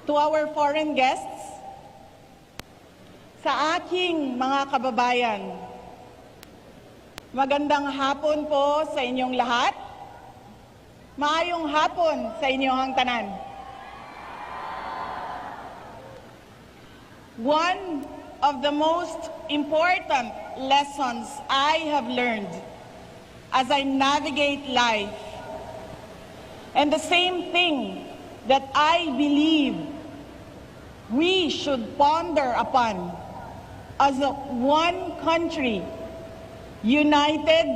To our foreign guests, sa aking mga kababayan, magandang hapon po sa inyong lahat. Maayong hapon sa inyong tanan. One of the most important lessons I have learned as I navigate life, and the same thing that I believe we should ponder upon as one country, united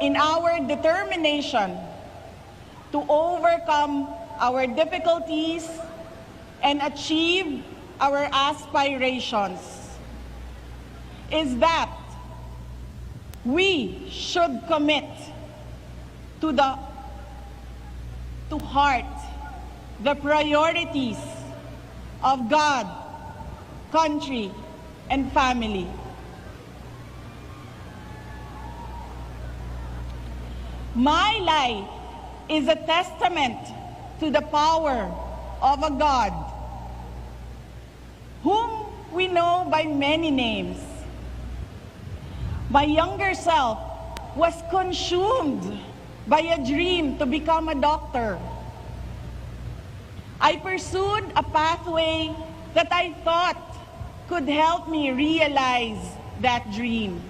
in our determination to overcome our difficulties and achieve our aspirations, is that we should commit to heart the priorities of God, country, and family. My life is a testament to the power of a God whom we know by many names. My younger self was consumed by a dream to become a doctor. I pursued a pathway that I thought could help me realize that dream.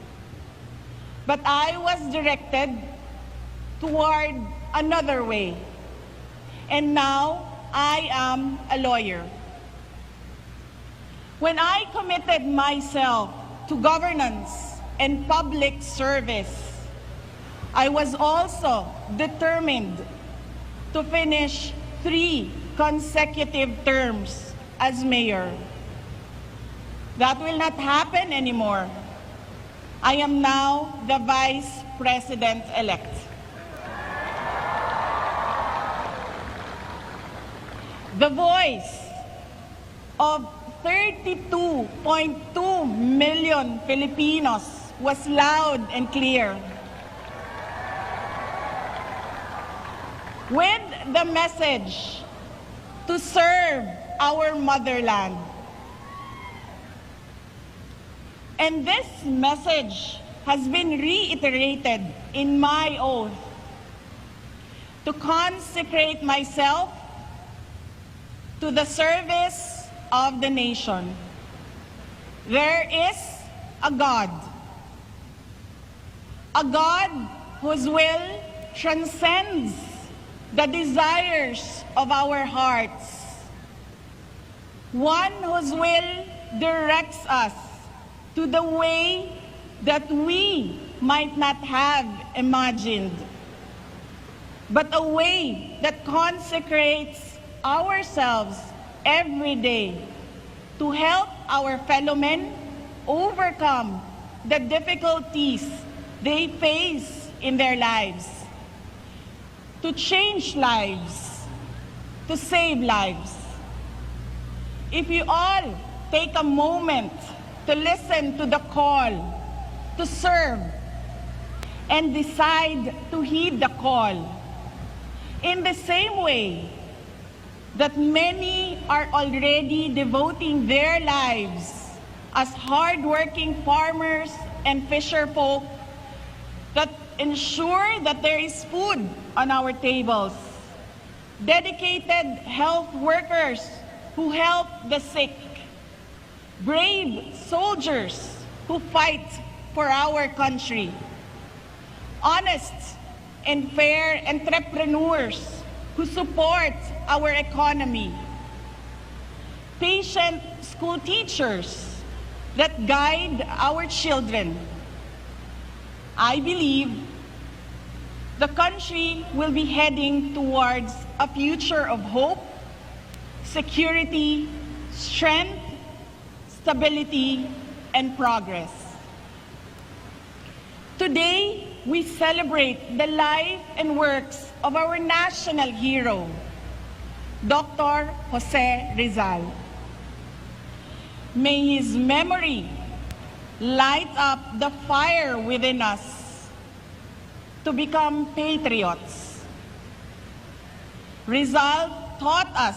But I was directed toward another way. And now I am a lawyer. When I committed myself to governance and public service, I was also determined to finish 3 consecutive terms as mayor. That will not happen anymore. I am now the Vice President-elect. The voice of 32.2 million Filipinos was loud and clear. With the message to serve our motherland. And this message has been reiterated in my oath to consecrate myself to the service of the nation. There is a God whose will transcends the desires of our hearts, one whose will directs us to the way that we might not have imagined, but a way that consecrates ourselves every day to help our fellow men overcome the difficulties they face in their lives, to change lives, to save lives. If you all take a moment to listen to the call to serve and decide to heed the call, in the same way that many are already devoting their lives as hardworking farmers and fisherfolk that ensure that there is food on our tables, dedicated health workers who help the sick, brave soldiers who fight for our country, honest and fair entrepreneurs who support our economy, patient school teachers that guide our children. I believe the country will be heading towards a future of hope, security, strength, stability, and progress. Today, we celebrate the life and works of our national hero, Dr. Jose Rizal. May his memory light up the fire within us to become patriots. Rizal taught us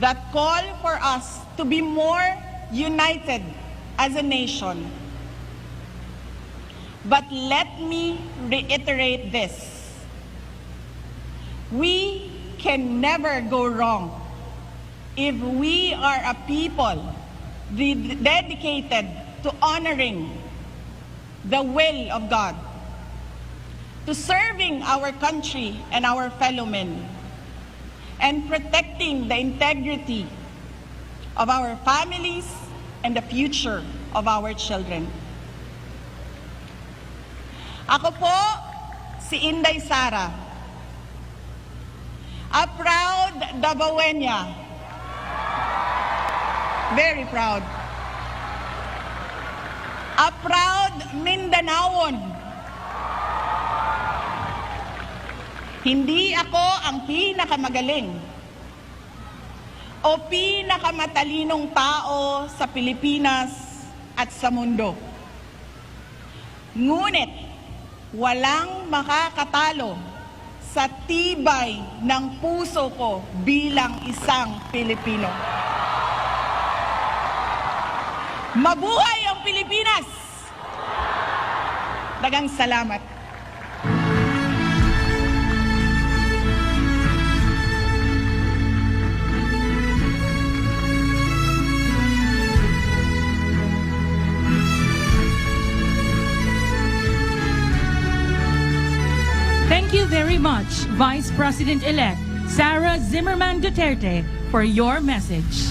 that call for us to be more united as a nation. But let me reiterate this. We can never go wrong if we are a people dedicated to honoring the will of God, to serving our country and our fellow men, and protecting the integrity of our families and the future of our children. Ako po si Inday Sara, a proud Davaoena, very proud, a proud Mindanaon. Hindi ako ang pinakamagaling o pinakamatalinong tao sa Pilipinas at sa mundo. Ngunit walang makakatalo sa tibay ng puso ko bilang isang Pilipino. Mabuhay ang Pilipinas! Dagang salamat. Thank you very much, Vice President-elect Sara Zimmerman Duterte, for your message.